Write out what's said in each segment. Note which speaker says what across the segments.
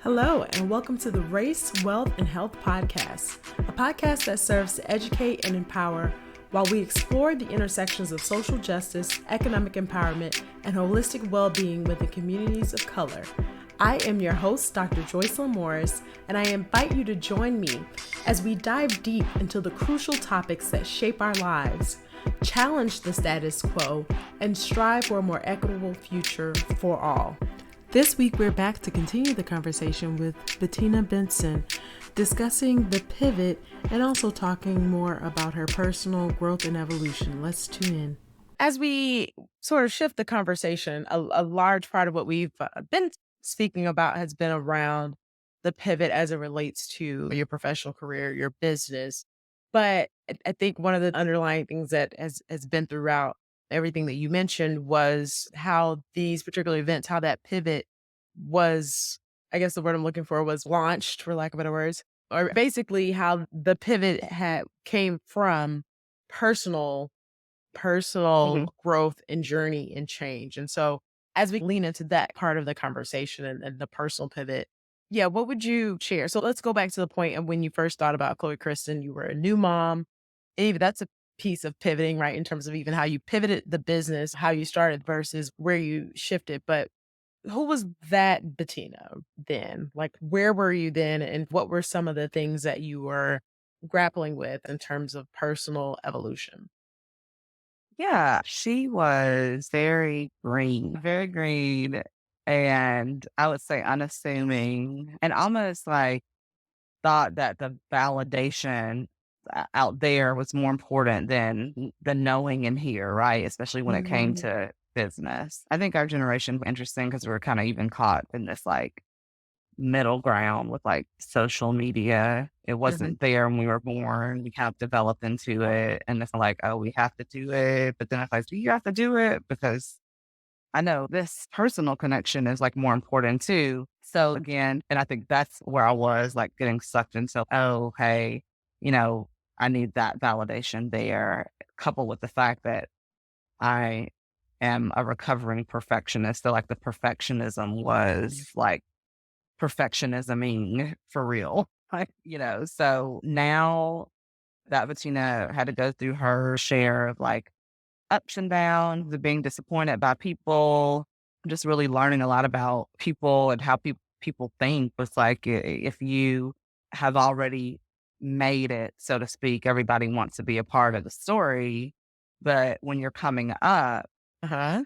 Speaker 1: Hello, and welcome to the Race, Wealth, and Health Podcast, a podcast that serves to educate and empower while we explore the intersections of social justice, economic empowerment, and holistic well-being within communities of color. I am your host, Dr. Joycelyn Morris, and I invite you to join me as we dive deep into the crucial topics that shape our lives, challenge the status quo, and strive for a more equitable future for all. This week, we're back to continue the conversation with Bettina Benson, discussing the pivot and also talking more about her personal growth and evolution. Let's tune in. As we sort of shift the conversation, a large part of what we've been speaking about has been around the pivot as it relates to your professional career, your business. But I think one of the underlying things that has been throughout everything that you mentioned was how these particular events, how that pivot was, I guess the word I'm looking for was launched, for lack of better words, or basically how the pivot came from personal growth and journey and change. And so as we lean into that part of the conversation and the personal pivot, yeah, what would you share? So let's go back to the point of when you first thought about Chloe Kristyn. You were a new mom. Even that's a piece of pivoting, right? In terms of even how you pivoted the business, how you started versus where you shifted. But who was that Bettina then? Like, where were you then? And what were some of the things that you were grappling with in terms of personal evolution?
Speaker 2: Yeah, she was very green, and I would say unassuming, and almost like thought that the validation out there was more important than the knowing in here, right? Especially when it came
Speaker 1: Mhm.
Speaker 2: to business. I think our generation was interesting because we were kind of even caught in this like middle ground with like social media. It
Speaker 1: Mhm.
Speaker 2: wasn't there when we were born. We kind of developed into it. And it's like, oh, we have to do it. But then it's like, do you have to do it? Because I know this personal connection is like more important too. So again, and I think that's where I was like getting sucked into, oh, hey, you know, I need that validation there, coupled with the fact that I am a recovering perfectionist. So like the perfectionism was like perfectionisming for real. Like, so now that Bettina had to go through her share of like ups and downs, of being disappointed by people, just really learning a lot about people and how people think. Was like if you have already made it, so to speak, everybody wants to be a part of the story. But when you're coming up,
Speaker 1: Uh-huh.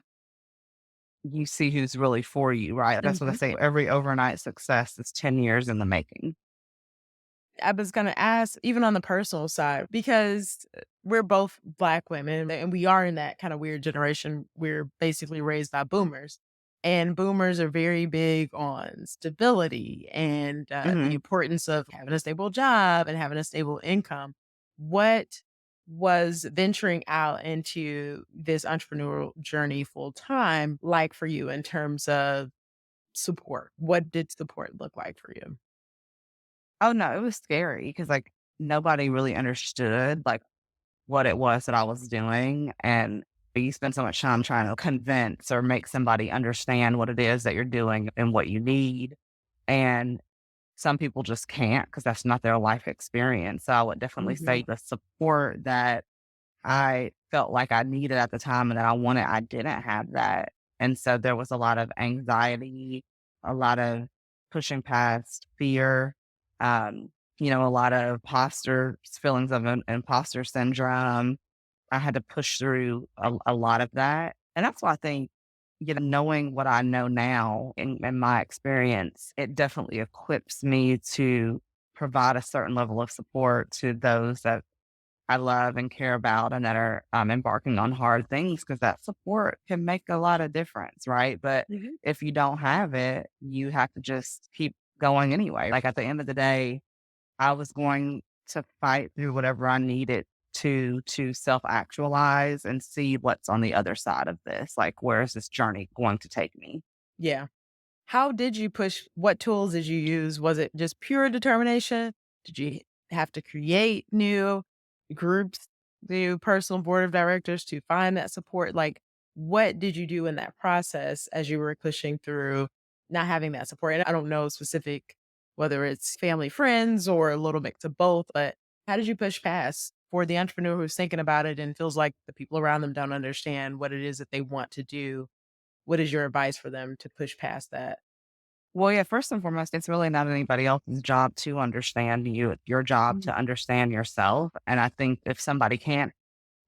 Speaker 2: you see who's really for you, right? That's what I
Speaker 1: Mhm.
Speaker 2: say. Every overnight success is 10 years in the making.
Speaker 1: I was going to ask, even on the personal side, because we're both Black women and we are in that kind of weird generation. We're basically raised by boomers. And boomers are very big on stability and the
Speaker 2: Mhm.
Speaker 1: importance of having a stable job and having a stable income. What was venturing out into this entrepreneurial journey full time like for you in terms of support? What did support look like for you?
Speaker 2: Oh, no, it was scary because, like, nobody really understood, like, what it was that I was doing, and you spend so much time trying to convince or make somebody understand what it is that you're doing and what you need, and some people just can't because that's not their life experience. So I would definitely say
Speaker 1: Mhm.
Speaker 2: the support that I felt like I needed at the time and that I wanted, I didn't have that. And so there was a lot of anxiety, a lot of pushing past fear, um, a lot of feelings of an imposter syndrome. I had to push through a lot of that. And that's why I think, knowing what I know now in my experience, it definitely equips me to provide a certain level of support to those that I love and care about and that are embarking on hard things because that support can make a lot of difference, right? But
Speaker 1: Mhm.
Speaker 2: if you don't have it, you have to just keep going anyway. Like at the end of the day, I was going to fight through whatever I needed to self actualize and see what's on the other side of this. Like, where is this journey going to take me?
Speaker 1: Yeah. How did you push? What tools did you use? Was it just pure determination? Did you have to create new groups, new personal board of directors to find that support? Like, what did you do in that process as you were pushing through not having that support. And I don't know specific whether it's family, friends, or a little mix of both, but how did you push past for the entrepreneur who's thinking about it and feels like the people around them don't understand what it is that they want to do? What is your advice for them to push past that?
Speaker 2: Well, yeah, first and foremost, it's really not anybody else's job to understand you. It's your job
Speaker 1: Mhm.
Speaker 2: to understand yourself. And I think if somebody can't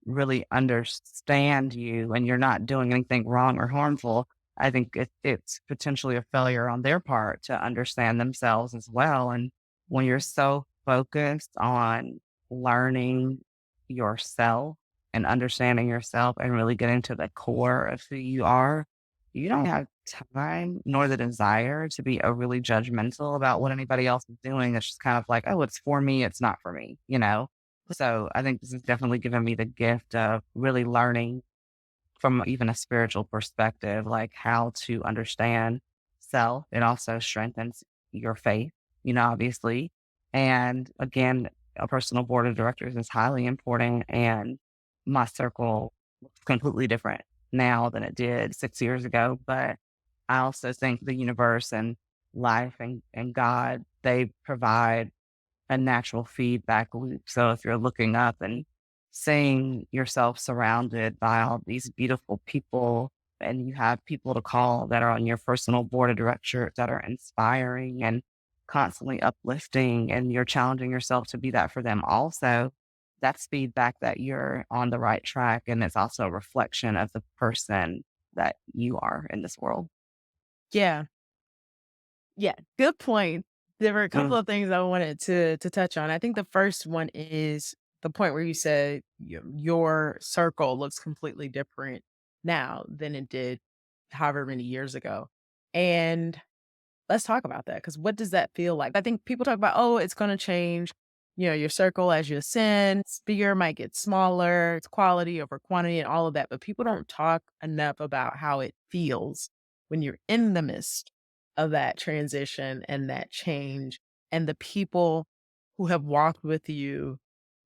Speaker 2: really understand you and you're not doing anything wrong or harmful, I think it's potentially a failure on their part to understand themselves as well. And when you're so focused on learning yourself and understanding yourself and really getting to the core of who you are, you don't have time nor the desire to be overly judgmental about what anybody else is doing. It's just kind of like, oh, it's for me, it's not for me, you know? So I think this has definitely given me the gift of really learning from even a spiritual perspective, like how to understand self. It also strengthens your faith, obviously. And again, a personal board of directors is highly important. And my circle looks completely different now than it did 6 years ago. But I also think the universe and life and God, they provide a natural feedback loop. So if you're looking up and seeing yourself surrounded by all these beautiful people, and you have people to call that are on your personal board of directors that are inspiring and constantly uplifting, and you're challenging yourself to be that for them also, that's feedback that you're on the right track. And it's also a reflection of the person that you are in this world.
Speaker 1: Yeah. Yeah, good point. There were a couple
Speaker 2: Mm.
Speaker 1: of things I wanted to touch on. I think the first one is the point where you said your circle looks completely different now than it did however many years ago. And let's talk about that because what does that feel like? I think people talk about, oh, it's going to change, your circle as you ascend, sphere might get smaller, it's quality over quantity and all of that. But people don't talk enough about how it feels when you're in the midst of that transition and that change. And the people who have walked with you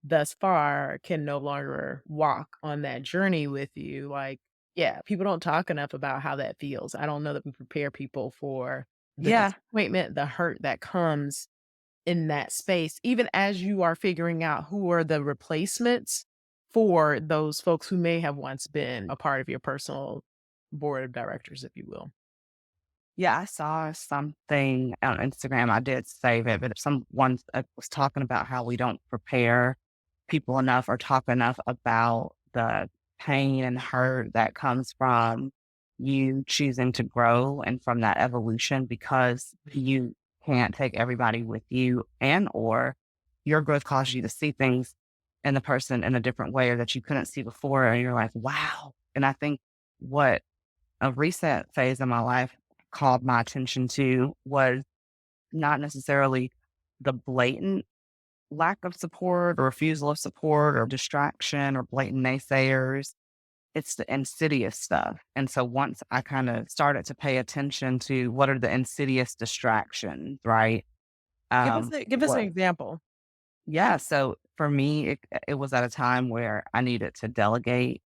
Speaker 1: thus far can no longer walk on that journey with you. Like, yeah, people don't talk enough about how that feels. I don't know that we prepare people for the
Speaker 2: Yeah.
Speaker 1: disappointment, the hurt that comes in that space, even as you are figuring out who are the replacements for those folks who may have once been a part of your personal board of directors, if you will.
Speaker 2: Yeah, I saw something on Instagram. I did save it, but someone was talking about how we don't prepare people enough or talk enough about the pain and hurt that comes from you choosing to grow and from that evolution because you can't take everybody with you and or your growth causes you to see things in the person in a different way or that you couldn't see before. And you're like, wow. And I think what a recent phase in my life called my attention to was not necessarily the blatant lack of support or refusal of support or distraction or blatant naysayers. It's the insidious stuff. And so once I kind of started to pay attention to what are the insidious distractions, right?
Speaker 1: Give us an
Speaker 2: What
Speaker 1: example.
Speaker 2: yeah. So for me, it was at a time where I needed to delegate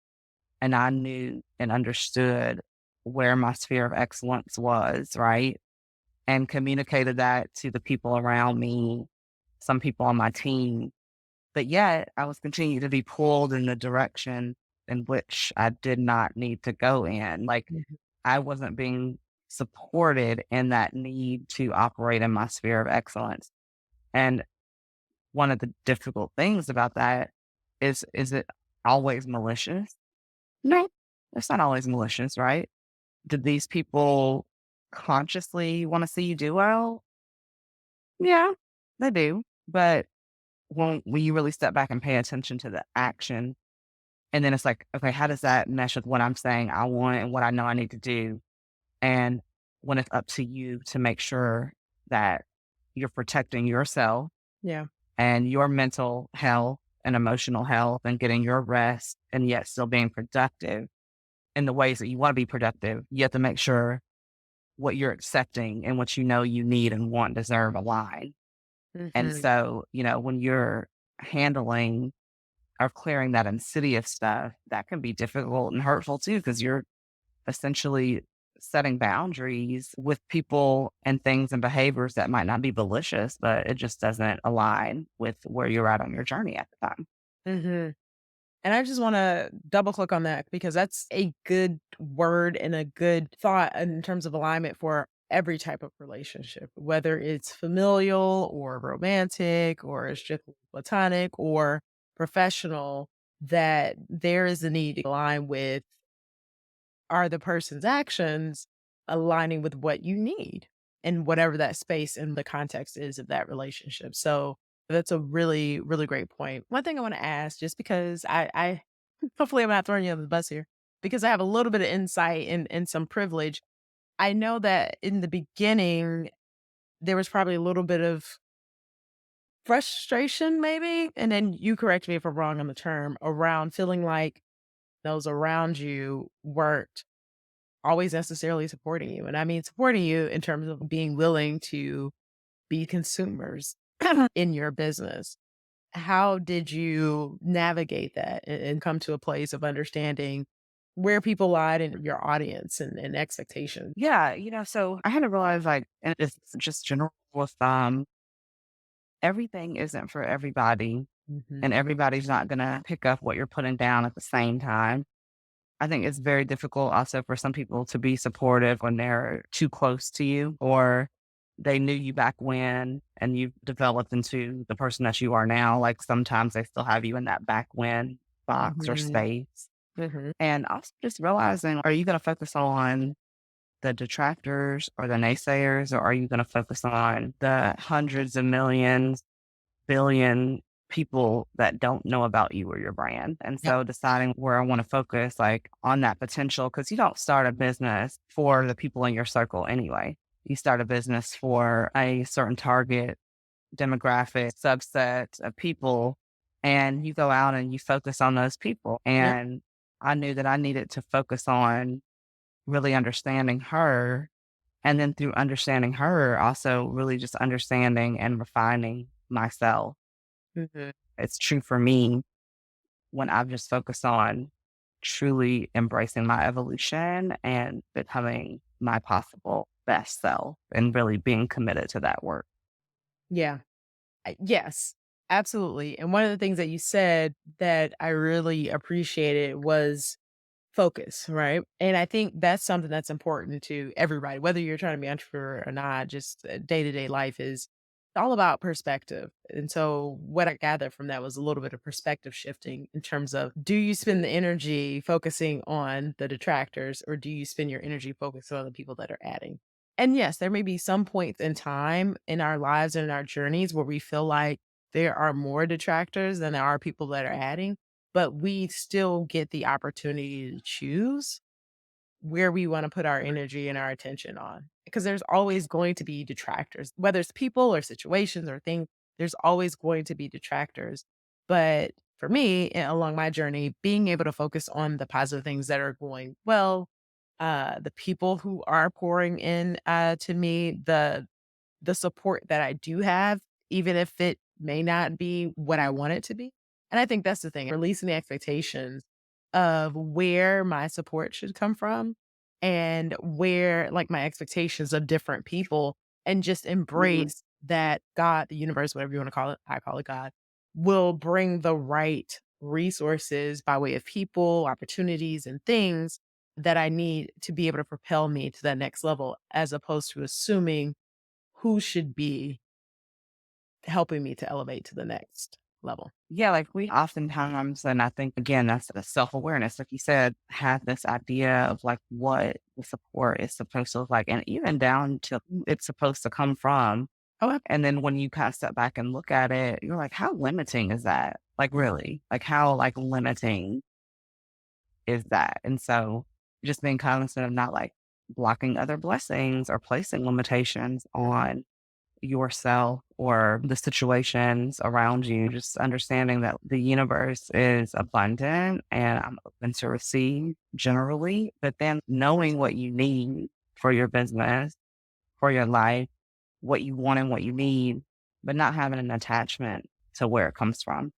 Speaker 2: and I knew and understood where my sphere of excellence was, right? And communicated that to the people around me, some people on my team. But yet I was continuing to be pulled in the direction in which I did not need to go in. Like
Speaker 1: Mhm.
Speaker 2: I wasn't being supported in that need to operate in my sphere of excellence. And one of the difficult things about that is it always malicious? No, it's not always malicious, right? Did these people consciously want to see you do well? Yeah, they do. But when you really step back and pay attention to the action, and then it's like, okay, how does that mesh with what I'm saying I want and what I know I need to do? And when it's up to you to make sure that you're protecting yourself
Speaker 1: Yeah.
Speaker 2: and your mental health and emotional health and getting your rest and yet still being productive in the ways that you want to be productive, you have to make sure what you're accepting and what you know you need and want, deserve align. And
Speaker 1: Mhm.
Speaker 2: so, when you're handling or clearing that insidious stuff, that can be difficult and hurtful too, because you're essentially setting boundaries with people and things and behaviors that might not be malicious, but it just doesn't align with where you're at on your journey at the time.
Speaker 1: Hmm. And I just want to double click on that because that's a good word and a good thought in terms of alignment for every type of relationship, whether it's familial or romantic or strictly platonic or professional, that there is a need to align with are the person's actions aligning with what you need in whatever that space and the context is of that relationship. So that's a really, really great point. One thing I want to ask, just because I hopefully I'm not throwing you under the bus here, because I have a little bit of insight and some privilege. I know that in the beginning there was probably a little bit of frustration, maybe, and then you correct me if I'm wrong on the term around feeling like those around you weren't always necessarily supporting you. And I mean supporting you in terms of being willing to be consumers in your business. How did you navigate that and come to a place of understanding where people lied in your audience and expectations?
Speaker 2: Yeah, so I had to realize like, and it's just general with everything isn't for everybody,
Speaker 1: Hmm.
Speaker 2: and everybody's not gonna pick up what you're putting down at the same time. I think it's very difficult also for some people to be supportive when they're too close to you or they knew you back when and you've developed into the person that you are now. Like sometimes they still have you in that back when box or
Speaker 1: Hmm.
Speaker 2: space.
Speaker 1: Hmm.
Speaker 2: And also just realizing, are you going to focus on the detractors or the naysayers, or are you going to focus on the hundreds of millions, billion people that don't know about you or your brand? And
Speaker 1: Yep.
Speaker 2: so deciding where I want to focus like on that potential, because you don't start a business for the people in your circle anyway. You start a business for a certain target demographic subset of people, and you go out and you focus on those people.
Speaker 1: Yep.
Speaker 2: And I knew that I needed to focus on really understanding her. And then through understanding her, also really just understanding and refining myself.
Speaker 1: Hmm.
Speaker 2: It's true for me when I've just focused on truly embracing my evolution and becoming my possible best self and really being committed to that work.
Speaker 1: Yeah. Yes, absolutely. And one of the things that you said that I really appreciated was focus, right? And I think that's something that's important to everybody, whether you're trying to be an entrepreneur or not, just day to day life is all about perspective. And so, what I gathered from that was a little bit of perspective shifting in terms of do you spend the energy focusing on the detractors or do you spend your energy focusing on the people that are adding? And yes, there may be some points in time in our lives and in our journeys where we feel like there are more detractors than there are people that are adding, but we still get the opportunity to choose where we want to put our energy and our attention on. Because there's always going to be detractors, whether it's people or situations or things, there's always going to be detractors. But for me, along my journey, being able to focus on the positive things that are going well, the people who are pouring in to me, the support that I do have, even if it may not be what I want it to be. And I think that's the thing, releasing the expectations of where my support should come from and where like my expectations of different people and just
Speaker 2: Mhm.
Speaker 1: embrace that God, the universe, whatever you want to call it, I call it God, will bring the right resources by way of people, opportunities, and things that I need to be able to propel me to that next level, as opposed to assuming who should be helping me to elevate to the next level.
Speaker 2: Yeah, like we oftentimes, and I think again, that's the self awareness, like you said, have this idea of like what the support is supposed to look like, and even down to who it's supposed to come from.
Speaker 1: Oh,
Speaker 2: And then when you kind of step back and look at it, you're like, how limiting is that? Like, really? Like, how like limiting is that? And so just being cognizant of not like blocking other blessings or placing limitations on yourself or the situations around you, just understanding that the universe is abundant and I'm open to receive generally, but then knowing what you need for your business, for your life, what you want and what you need, but not having an attachment to where it comes from.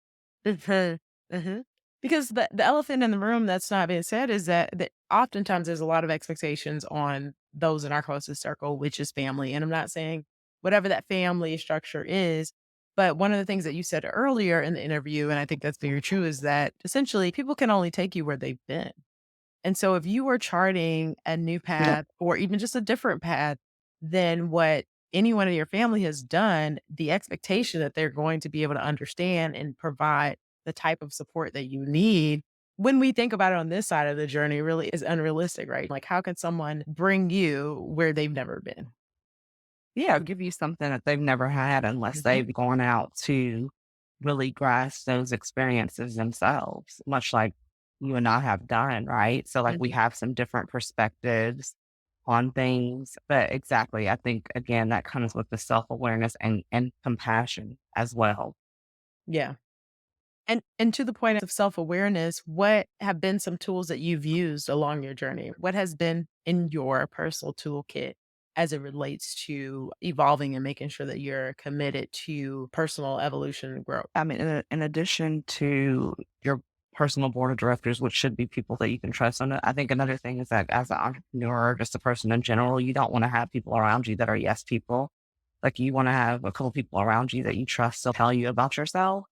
Speaker 1: mhm, mhm. Because the elephant in the room that's not being said is that oftentimes there's a lot of expectations on those in our closest circle, which is family. And I'm not saying whatever that family structure is, but one of the things that you said earlier in the interview, and I think that's very true, is that essentially people can only take you where they've been. And so if you were charting a new
Speaker 2: Yeah.
Speaker 1: path or even just a different path than what anyone in your family has done, the expectation that they're going to be able to understand and provide the type of support that you need when we think about it on this side of the journey really is unrealistic, right? Like how can someone bring you where they've never been?
Speaker 2: Yeah, give you something that they've never had unless
Speaker 1: Mhm,
Speaker 2: they've gone out to really grasp those experiences themselves, much like you and I have done, right? So, like, we
Speaker 1: mhm.
Speaker 2: have some different perspectives on things. But exactly, I think, again, that comes with the self awareness and compassion as well.
Speaker 1: Yeah. And to the point of self-awareness, what have been some tools that you've used along your journey? What has been in your personal toolkit as it relates to evolving and making sure that you're committed to personal evolution and growth?
Speaker 2: I mean, in addition to your personal board of directors, which should be people that you can trust on it, I think another thing is that as an entrepreneur, just a person in general, you don't want to have people around you that are yes people. Like you want to have a couple people around you that you trust to tell you about yourself.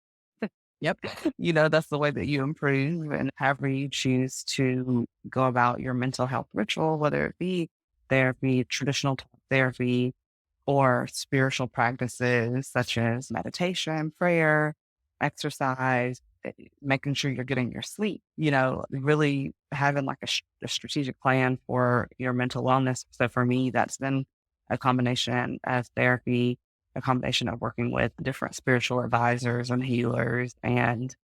Speaker 1: Yep.
Speaker 2: That's the way that you improve and however you choose to go about your mental health ritual, whether it be therapy, traditional talk therapy, or spiritual practices such as meditation, prayer, exercise, making sure you're getting your sleep, really having like a strategic plan for your mental wellness. So for me, that's been a combination of therapy, a combination of working with different spiritual advisors and healers and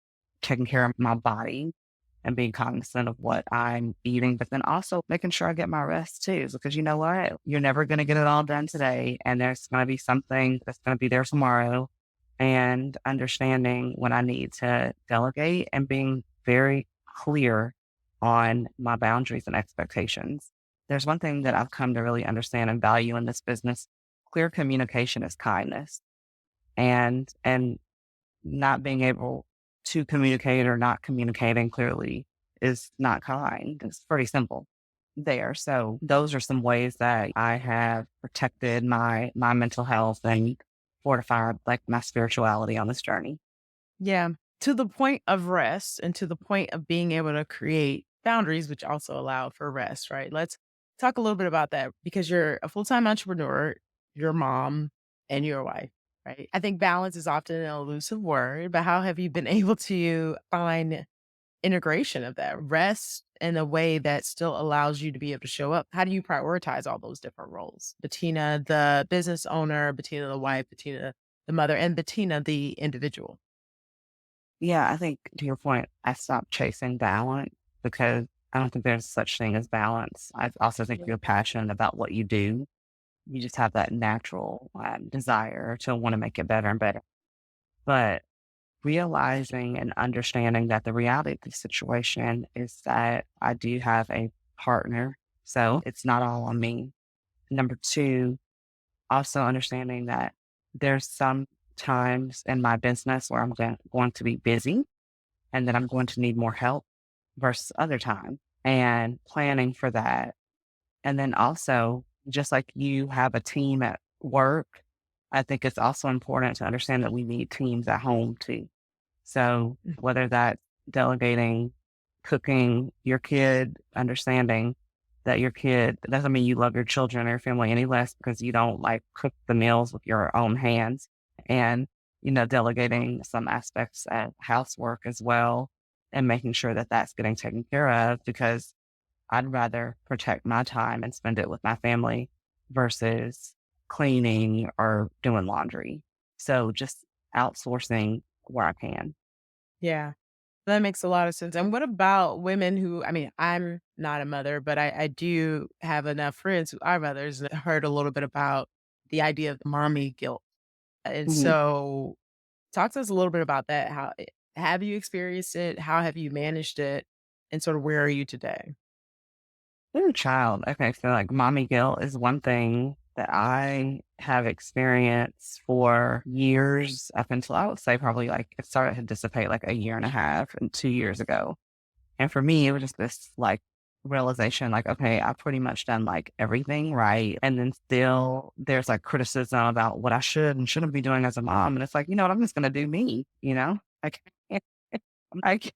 Speaker 2: taking care of my body and being cognizant of what I'm eating, but then also making sure I get my rest too. Because you know what? You're never going to get it all done today. And there's going to be something that's going to be there tomorrow. And understanding when I need to delegate and being very clear on my boundaries and expectations. There's one thing that I've come to really understand and value in this business. Clear communication is kindness. And not being able to communicate or not communicating clearly is not kind. It's pretty simple there. So those are some ways that I have protected my mental health and fortified like my spirituality on this journey.
Speaker 1: Yeah. To the point of rest and to the point of being able to create boundaries, which also allow for rest, right? Let's talk a little bit about that because you're a full time entrepreneur, you're a mom, and you're a wife, right? I think balance is often an elusive word, but how have you been able to find integration of that rest in a way that still allows you to be able to show up? How do you prioritize all those different roles? Bettina, the business owner, Bettina, the wife, Bettina, the mother, and Bettina, the individual.
Speaker 2: Yeah, I think to your point, I stopped chasing balance because I don't think there's such thing as balance. I also think
Speaker 1: Yeah.
Speaker 2: you're passionate about what you do. You just have that natural desire to want to make it better and better. But realizing and understanding that the reality of the situation is that I do have a partner. So it's not all on me. Number two, also understanding that there's some times in my business where going to be busy and that I'm going to need more help versus other time and planning for that. And then also, just like you have a team at work, I think it's also important to understand that we need teams at home too. So whether that's delegating, cooking, your kid, understanding that your kid doesn't mean you love your children or your family any less because you don't like cook the meals with your own hands and, delegating some aspects at housework as well and making sure that that's getting taken care of because I'd rather protect my time and spend it with my family versus cleaning or doing laundry. So just outsourcing where I can.
Speaker 1: Yeah, that makes a lot of sense. And what about women who, I mean, I'm not a mother, but I do have enough friends who are mothers and I heard a little bit about the idea of mommy guilt. And
Speaker 2: Mhm.
Speaker 1: so talk to us a little bit about that. Have you experienced it? How have you managed it? And sort of where are you today?
Speaker 2: Ooh, child. Okay, so like mommy guilt is one thing. that I have experienced for years up until I would say probably like it started to dissipate like a year and a half and 2 years ago. And for me, it was just this like realization like, okay, I've pretty much done like everything right. And then still there's like criticism about what I should and shouldn't be doing as a mom. And it's like, you know what, I'm just going to do me, you know? I can't, I can't,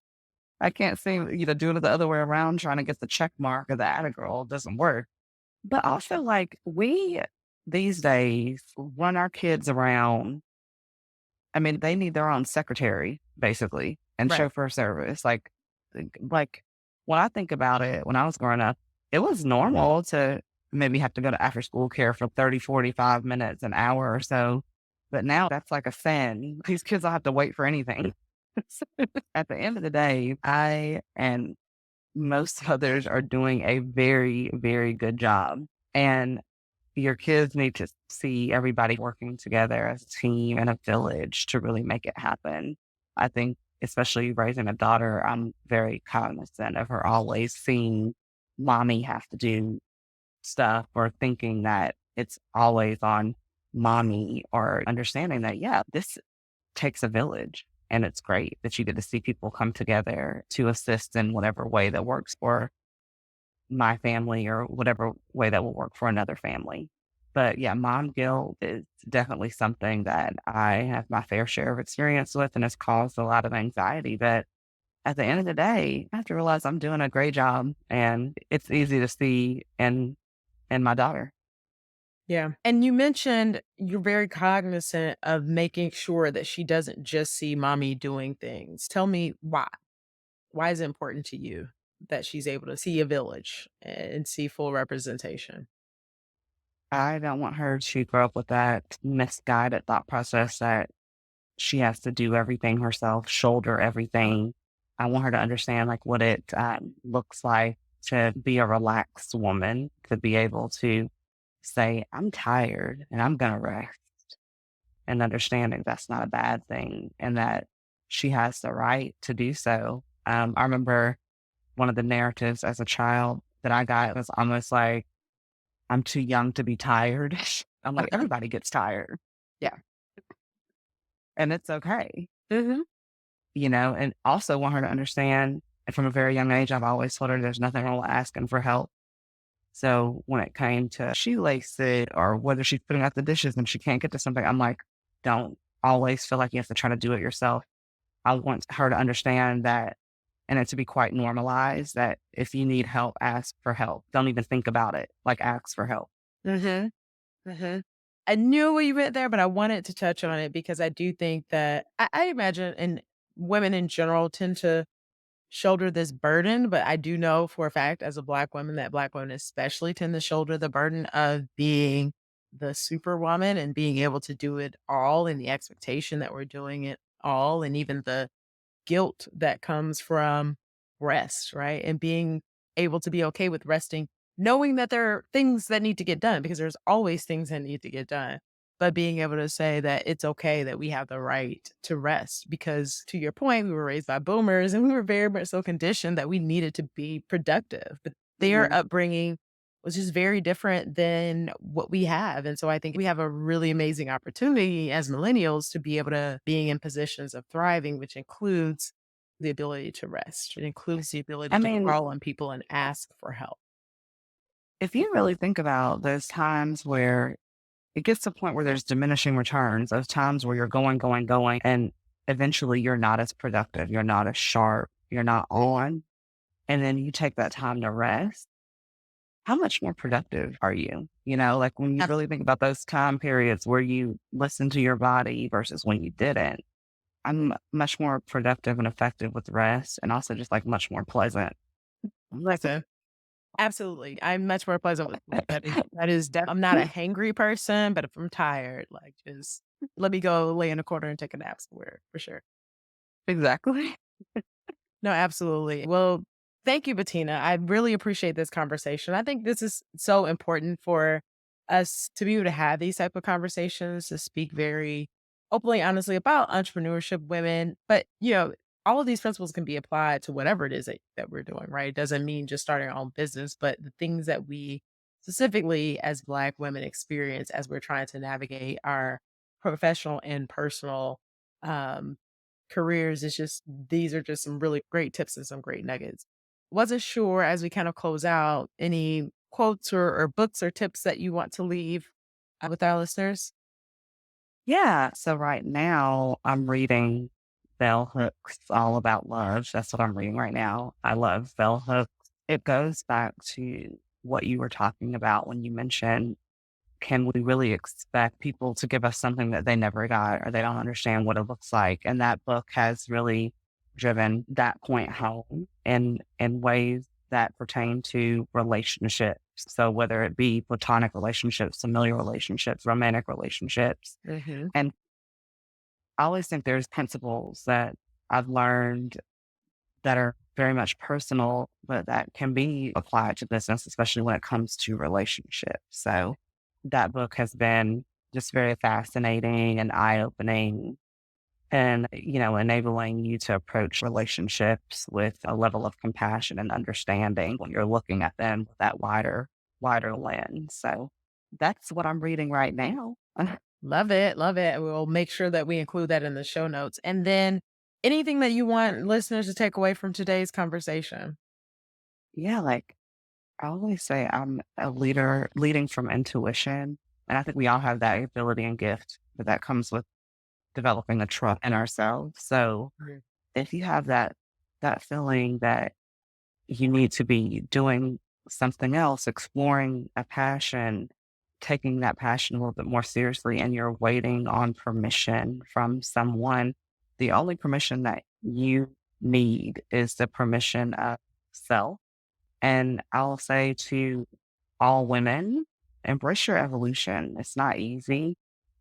Speaker 2: I can't seem, doing it the other way around, trying to get the check mark of the atta girl doesn't work. But also, like, we these days run our kids around. I mean, they need their own secretary, basically, and
Speaker 1: Right.
Speaker 2: chauffeur service. Like when I think about it, when I was growing up, it was normal to maybe have to go to after school care for 30, 45 minutes, an hour or so. But now that's like a sin. These kids don't have to wait for anything. So, at the end of the day, I and most others are doing a very, very good job. And your kids need to see everybody working together as a team and a village to really make it happen. I think, especially raising a daughter, I'm very cognizant of her always seeing mommy have to do stuff or thinking that it's always on mommy or understanding that, yeah, this takes a village. And it's great that you get to see people come together to assist in whatever way that works for my family or whatever way that will work for another family. But yeah, mom guilt is definitely something that I have my fair share of experience with and has caused a lot of anxiety. But at the end of the day, I have to realize I'm doing a great job and it's easy to see in my daughter.
Speaker 1: Yeah. And you mentioned you're very cognizant of making sure that she doesn't just see mommy doing things. Tell me why. Why is it important to you that she's able to see a village and see full representation?
Speaker 2: I don't want her to grow up with that misguided thought process that she has to do everything herself, shoulder everything. I want her to understand like what it looks like to be a relaxed woman, to be able to say, I'm tired and I'm going to rest, and understanding that's not a bad thing and that she has the right to do so. I remember one of the narratives as a child that I got was almost like, I'm too young to be tired. I'm like, everybody gets tired
Speaker 1: Yeah.
Speaker 2: and it's okay,
Speaker 1: Hmm.
Speaker 2: and also want her to understand. And from a very young age, I've always told her there's nothing wrong with asking for help. So when it came to shoelace it or whether she's putting out the dishes and she can't get to something, I'm like, don't always feel like you have to try to do it yourself. I want her to understand that and it to be quite normalized that if you need help, ask for help. Don't even think about it. Like ask for help.
Speaker 1: Hmm. Hmm. I knew where you went there, but I wanted to touch on it because I do think that I imagine and women in general tend to shoulder this burden, but I do know for a fact as a Black woman that Black women especially tend to shoulder the burden of being the superwoman and being able to do it all and the expectation that we're doing it all and even the guilt that comes from rest, right? And being able to be okay with resting, knowing that there are things that need to get done because there's always things that need to get done. But being able to say that it's okay that we have the right to rest because to your point, we were raised by boomers and we were very much so conditioned that we needed to be productive. But their
Speaker 2: Mhm.
Speaker 1: upbringing was just very different than what we have. And so I think we have a really amazing opportunity as millennials to be able to being in positions of thriving, which includes the ability to rest. It includes the ability
Speaker 2: I
Speaker 1: to
Speaker 2: mean,
Speaker 1: call on people and ask for help.
Speaker 2: if you really think about those times where it gets to a point where there's diminishing returns, those times where you're going, going, going, and eventually you're not as productive, you're not as sharp, you're not on, and then you take that time to rest, how much more productive are you? Like when you really think about those time periods where you listen to your body versus when you didn't, I'm much more productive and effective with rest and also just like much more pleasant. Like,
Speaker 1: Listen, absolutely. I'm much more pleasant with sleep. I'm not a hangry person, but if I'm tired, like just let me go lay in a corner and take a nap somewhere for sure.
Speaker 2: exactly.
Speaker 1: No, absolutely. Well, thank you, Bettina. I really appreciate this conversation. I think this is so important for us to be able to have these type of conversations, to speak very openly, honestly about entrepreneurship, women. But all of these principles can be applied to whatever it is that we're doing, right? It doesn't mean just starting our own business, but the things that we specifically as Black women experience as we're trying to navigate our professional and personal um, careers. These are just some really great tips and some great nuggets. Wasn't sure as we kind of close out any quotes or books or tips that you want to leave with our listeners.
Speaker 2: Yeah. So right now I'm reading Bell Hooks All About Love. That's what I'm reading right now. I love Bell Hooks. It goes back to what you were talking about when you mentioned, can we really expect people to give us something that they never got or they don't understand what it looks like? And that book has really driven that point home in ways that pertain to relationships. So whether it be platonic relationships, familiar relationships, romantic relationships.
Speaker 1: Mm-hmm.
Speaker 2: And I always think there's principles that I've learned that are very much personal, but that can be applied to business, especially when it comes to relationships. So that book has been just very fascinating and eye opening and, enabling you to approach relationships with a level of compassion and understanding when you're looking at them with that wider lens. So that's what I'm reading right now.
Speaker 1: Love it. Love it. We'll make sure that we include that in the show notes. And then anything that you want listeners to take away from today's conversation.
Speaker 2: Yeah, like I always say I'm a leader leading from intuition. And I think we all have that ability and gift, but that comes with developing the trust in ourselves. So
Speaker 1: Mhm.
Speaker 2: if you have that feeling that you need to be doing something else, exploring a passion, taking that passion a little bit more seriously, and you're waiting on permission from someone, the only permission that you need is the permission of self. And I'll say to all women, embrace your evolution. It's not easy.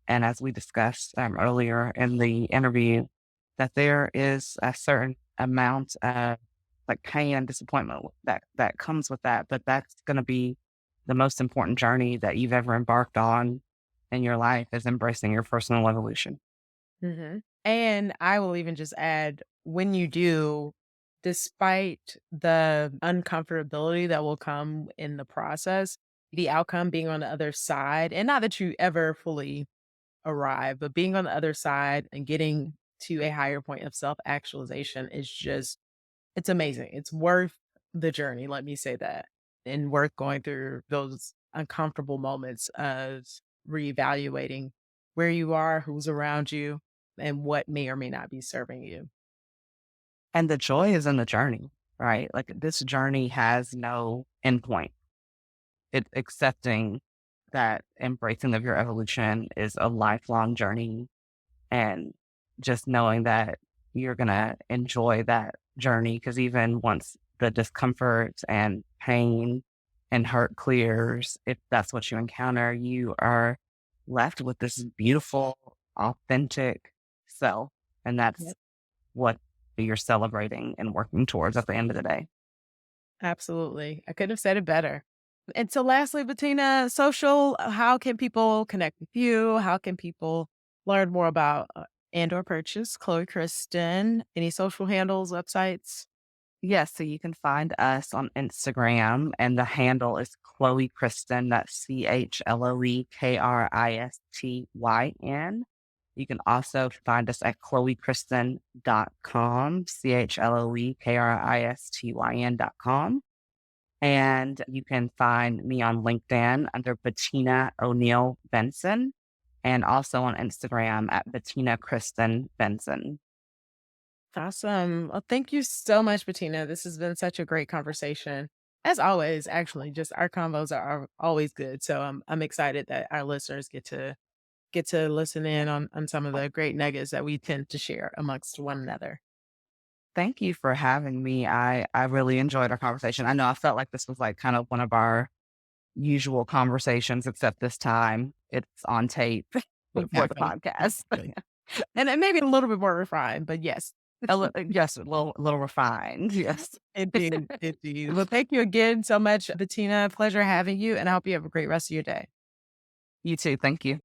Speaker 2: And as we discussed earlier in the interview, that there is a certain amount of like pain and disappointment that comes with that. But that's going to be the most important journey that you've ever embarked on in your life is embracing your personal evolution.
Speaker 1: And I will even just add when you do, despite the uncomfortability that will come in the process, the outcome being on the other side, and not that you ever fully arrive, but being on the other side and getting to a higher point of self actualization is just, it's amazing. It's worth the journey. Let me say that. And worth going through those uncomfortable moments of reevaluating where you are, who's around you, and what may or may not be serving you.
Speaker 2: And the joy is in the journey, right? Like this journey has no endpoint. It accepting that embracing of your evolution is a lifelong journey and just knowing that you're going to enjoy that journey because even once the discomfort and pain and hurt clears, if that's what you encounter, you are left with this beautiful, authentic self. And that's
Speaker 1: Yep.
Speaker 2: what you're celebrating and working towards at the end of the day.
Speaker 1: Absolutely. I couldn't have said it better. And so lastly, Bettina, social, how can people connect with you? How can people learn more about and or purchase Chloe Kristyn? Any social handles, websites?
Speaker 2: Yes, so you can find us on Instagram, and the handle is Chloe Kristyn. That's CHLOE KRISTYN. You can also find us at chloekristyn.com, CHLOEKRISTYN.com. And you can find me on LinkedIn under Bettina O'Neill Benson, and also on Instagram at Bettina Kristyn Benson.
Speaker 1: Awesome. Well, thank you so much, Bettina. This has been such a great conversation. As always, actually, just our combos are always good. So I'm excited that our listeners get to listen in on some of the great nuggets that we tend to share amongst one another.
Speaker 2: Thank you for having me. I really enjoyed our conversation. I know I felt like this was like kind of one of our usual conversations, except this time it's on tape for the
Speaker 1: Exactly.
Speaker 2: podcast.
Speaker 1: And it may be a little bit more refined, but yes,
Speaker 2: Yes, a little refined. Yes.
Speaker 1: indeed, indeed. Well, thank you again so much, Bettina. Pleasure having you, and I hope you have a great rest of your day.
Speaker 2: You too. Thank you.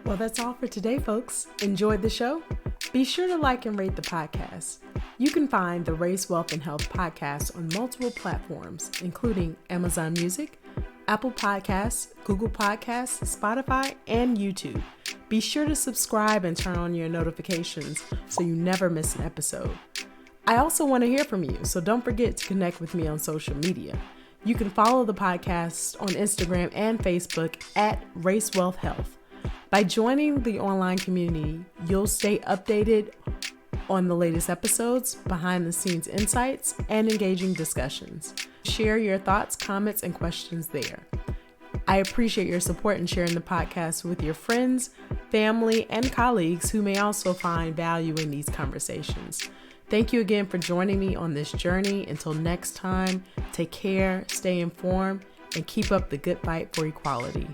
Speaker 1: Well, that's all for today, folks. Enjoyed the show? Be sure to like and rate the podcast. You can find the Race, Wealth, and Health podcast on multiple platforms, including Amazon Music, Apple Podcasts, Google Podcasts, Spotify, and YouTube. Be sure to subscribe and turn on your notifications so you never miss an episode. I also want to hear from you, so don't forget to connect with me on social media. You can follow the podcast on Instagram and Facebook at Race Wealth Health. By joining the online community, you'll stay updated on the latest episodes, behind the scenes insights, and engaging discussions. Share your thoughts, comments, and questions there. I appreciate your support in sharing the podcast with your friends, family, and colleagues who may also find value in these conversations. Thank you again for joining me on this journey. Until next time, take care, stay informed, and keep up the good fight for equality.